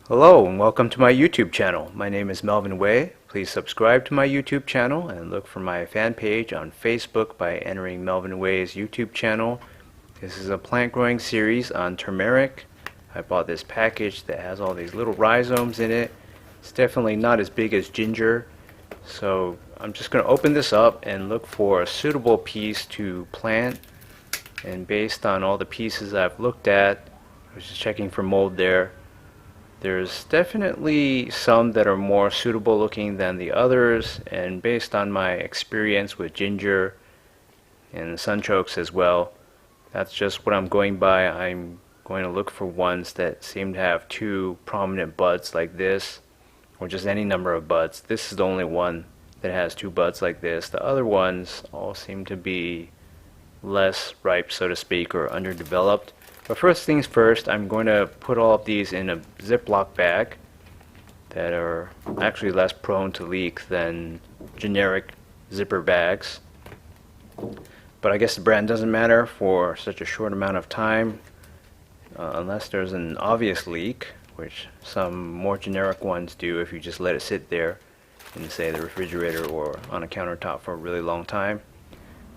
Hello and welcome to my YouTube channel. My name is Melvin Way. Please subscribe to my YouTube channel and look for my fan page on Facebook by entering Melvin Way's YouTube channel. This is a plant growing series on turmeric. I bought this package that has all these little rhizomes in it. It's definitely not as big as ginger, so I'm just going to open this up and look for a suitable piece to plant. And based on all the pieces I've looked at, I was just checking for mold there. There's definitely some that are more suitable looking than the others, and based on my experience with ginger and sunchokes as well, that's just what I'm going by. I'm going to look for ones that seem to have two prominent buds like this, or just any number of buds. This is the only one that has two buds like this. The other ones all seem to be less ripe, so to speak, or underdeveloped. But first things first, I'm going to put all of these in a Ziploc bag that are actually less prone to leak than generic zipper bags. But I guess the brand doesn't matter for such a short amount of time, unless there's an obvious leak, which some more generic ones do if you just let it sit there in, say, the refrigerator or on a countertop for a really long time.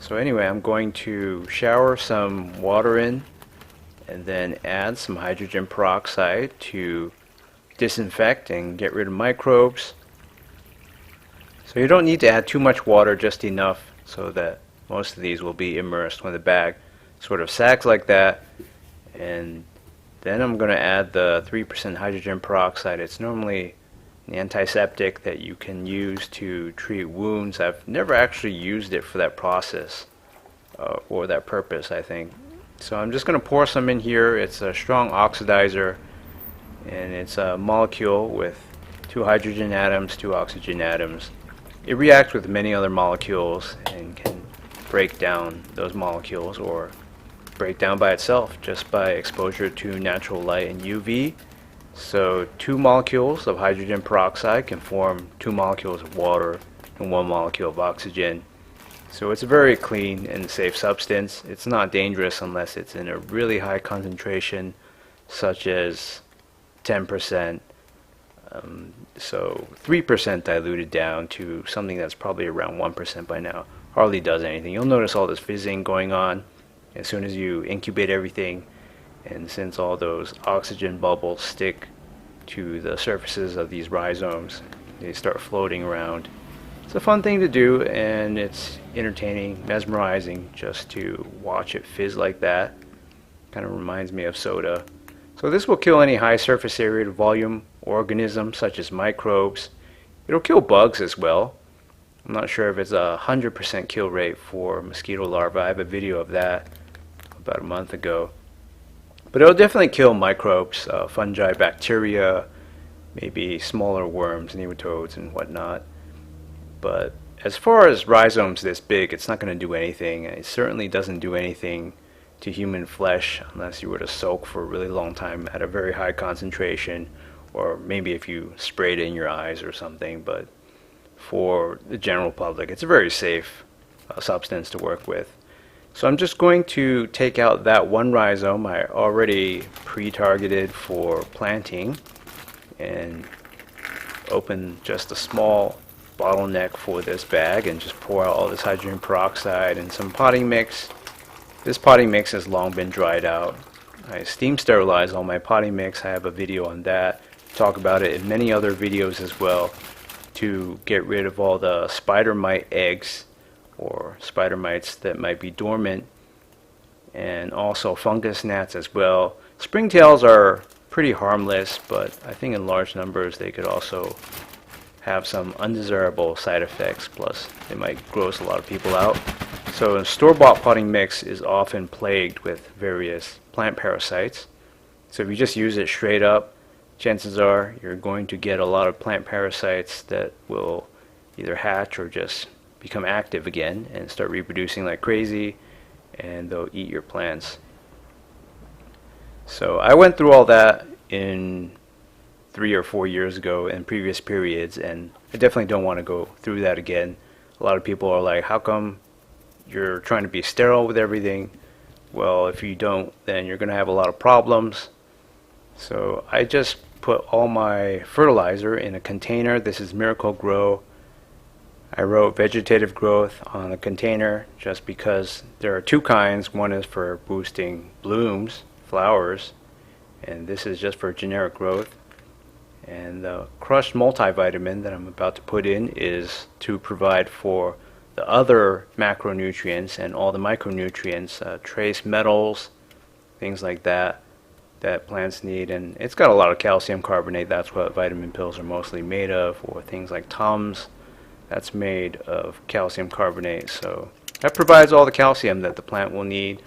So anyway, I'm going to shower some water in and then add some hydrogen peroxide to disinfect and get rid of microbes. So you don't need to add too much water, just enough so that most of these will be immersed when the bag sort of sags like that. And then I'm going to add the 3% hydrogen peroxide. It's normally an antiseptic that you can use to treat wounds. I've never actually used it for that process or that purpose, I think. So I'm just going to pour some in here. It's a strong oxidizer, and it's a molecule with 2 hydrogen atoms, 2 oxygen atoms. It reacts with many other molecules and can break down those molecules or break down by itself just by exposure to natural light and UV. So 2 molecules of hydrogen peroxide can form 2 molecules of water and 1 molecule of oxygen. So it's a very clean and safe substance. It's not dangerous unless it's in a really high concentration, such as 10%. So 3% diluted down to something that's probably around 1% by now hardly does anything. You'll notice all this fizzing going on as soon as you incubate everything, and since all those oxygen bubbles stick to the surfaces of these rhizomes, they start floating around. It's a fun thing to do, and it's entertaining, mesmerizing just to watch it fizz like that. Kind of reminds me of soda. So this will kill any high surface area to volume organisms such as microbes. It'll kill bugs as well. I'm not sure if it's a 100% kill rate for mosquito larvae. I have a video of that about a month ago. But it'll definitely kill microbes, fungi, bacteria, maybe smaller worms, nematodes, and whatnot. But as far as rhizomes this big, it's not going to do anything. It certainly doesn't do anything to human flesh unless you were to soak for a really long time at a very high concentration, or maybe if you sprayed it in your eyes or something. But for the general public, it's a very safe substance to work with. So I'm just going to take out that one rhizome I already pre-targeted for planting and open just a small bottleneck for this bag and just pour out all this hydrogen peroxide and some potting mix. This potting mix has long been dried out. I steam sterilize all my potting mix. I have a video on that. Talk about it in many other videos as well, to get rid of all the spider mite eggs or spider mites that might be dormant, and also fungus gnats as well. Springtails are pretty harmless, but I think in large numbers they could also have some undesirable side effects, plus they might gross a lot of people out. So a store-bought potting mix is often plagued with various plant parasites. So if you just use it straight up, chances are you're going to get a lot of plant parasites that will either hatch or just become active again and start reproducing like crazy, and they'll eat your plants. So I went through all that in 3 or 4 years ago in previous periods, and I definitely don't want to go through that again. A lot of people are like, how come you're trying to be sterile with everything? Well, if you don't, then you're going to have a lot of problems. So I just put all my fertilizer in a container. This is Miracle Grow. I wrote vegetative growth on the container just because there are two kinds. One is for boosting blooms, flowers, and this is just for generic growth. And the crushed multivitamin that I'm about to put in is to provide for the other macronutrients and all the micronutrients, trace metals, things like that plants need. And it's got a lot of calcium carbonate. That's what vitamin pills are mostly made of, or things like Tums. That's made of calcium carbonate. So that provides all the calcium that the plant will need.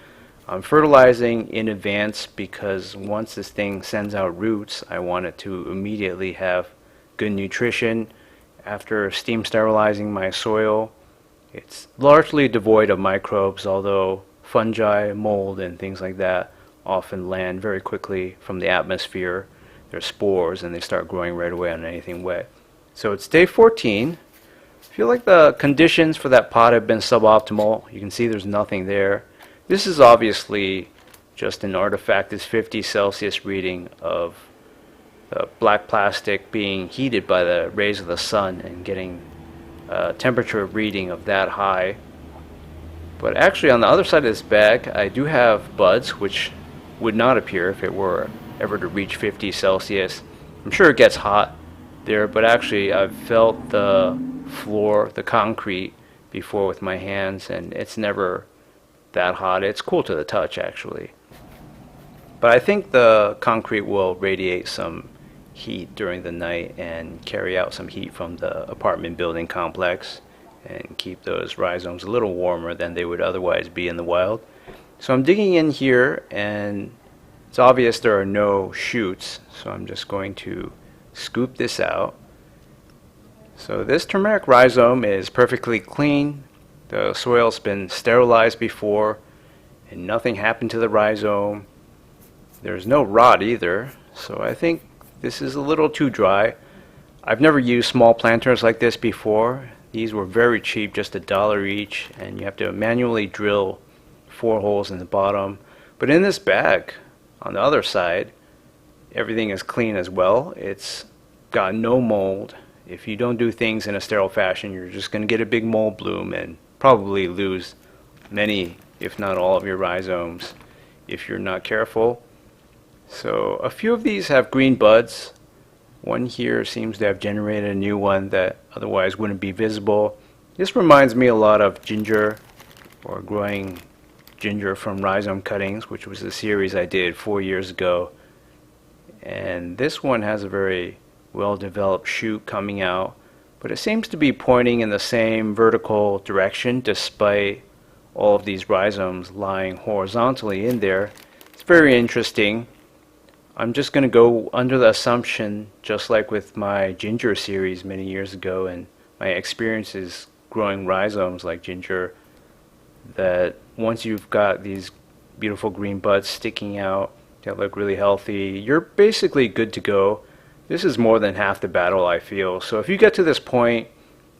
I'm fertilizing in advance because once this thing sends out roots, I want it to immediately have good nutrition. After steam sterilizing my soil, it's largely devoid of microbes, although fungi, mold, and things like that often land very quickly from the atmosphere. They're spores and they start growing right away on anything wet. So it's day 14. I feel like the conditions for that pot have been suboptimal. You can see there's nothing there. This is obviously just an artifact. This 50 Celsius reading of the black plastic being heated by the rays of the sun and getting a temperature reading of that high. But actually on the other side of this bag I do have buds which would not appear if it were ever to reach 50 Celsius. I'm sure it gets hot there, but actually I've felt the floor, the concrete, before with my hands, and it's never that hot. It's cool to the touch actually. But I think the concrete will radiate some heat during the night and carry out some heat from the apartment building complex and keep those rhizomes a little warmer than they would otherwise be in the wild. So I'm digging in here and it's obvious there are no shoots, so I'm just going to scoop this out. So this turmeric rhizome is perfectly clean. The soil's been sterilized before and nothing happened to the rhizome. There's no rot either, so I think this is a little too dry. I've never used small planters like this before. These were very cheap, just $1 each, and you have to manually drill 4 holes in the bottom. But in this bag, on the other side, everything is clean as well. It's got no mold. If you don't do things in a sterile fashion, you're just going to get a big mold bloom and probably lose many, if not all, of your rhizomes if you're not careful. So a few of these have green buds. One here seems to have generated a new one that otherwise wouldn't be visible. This reminds me a lot of ginger, or growing ginger from rhizome cuttings, which was a series I did 4 years ago. And this one has a very well-developed shoot coming out, but it seems to be pointing in the same vertical direction despite all of these rhizomes lying horizontally in there. It's very interesting. I'm just going to go under the assumption, just like with my ginger series many years ago and my experiences growing rhizomes like ginger, that once you've got these beautiful green buds sticking out that look really healthy, you're basically good to go. This is more than half the battle, I feel. So if you get to this point,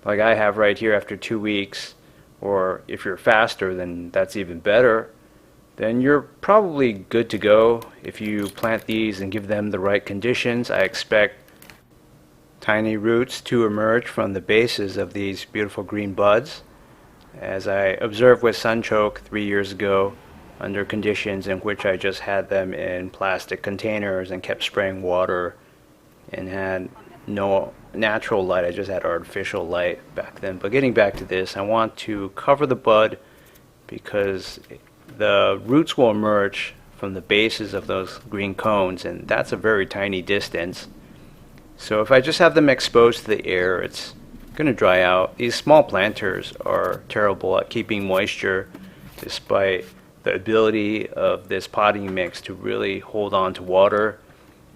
like I have right here after 2 weeks, or if you're faster, then that's even better, then you're probably good to go. If you plant these and give them the right conditions, I expect tiny roots to emerge from the bases of these beautiful green buds. As I observed with sunchoke 3 years ago, under conditions in which I just had them in plastic containers and kept spraying water and had no natural light, I just had artificial light back then. But getting back to this, I want to cover the bud because the roots will emerge from the bases of those green cones, and that's a very tiny distance. So if I just have them exposed to the air, it's going to dry out. These small planters are terrible at keeping moisture despite the ability of this potting mix to really hold on to water.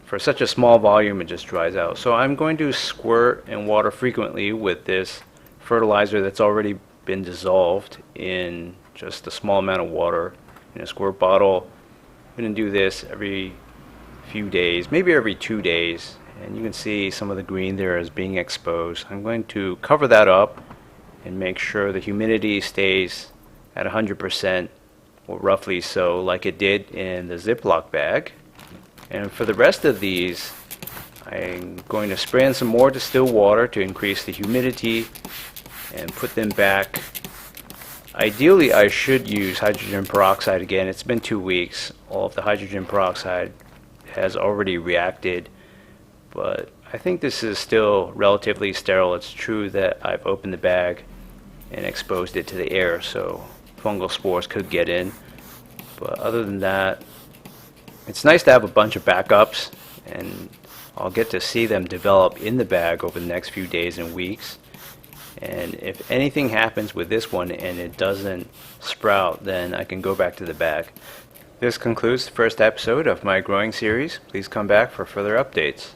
For such a small volume, it just dries out. So I'm going to squirt and water frequently with this fertilizer that's already been dissolved in just a small amount of water in a squirt bottle. I'm going to do this every few days, maybe every 2 days, and you can see some of the green there is being exposed. I'm going to cover that up and make sure the humidity stays at 100%, or roughly so, like it did in the Ziploc bag. And for the rest of these, I'm going to spray in some more distilled water to increase the humidity and put them back. Ideally, I should use hydrogen peroxide again. It's been 2 weeks. All of the hydrogen peroxide has already reacted, but I think this is still relatively sterile. It's true that I've opened the bag and exposed it to the air, so fungal spores could get in. But other than that, it's nice to have a bunch of backups, and I'll get to see them develop in the bag over the next few days and weeks. And if anything happens with this one and it doesn't sprout, then I can go back to the bag. This concludes the first episode of my growing series. Please come back for further updates.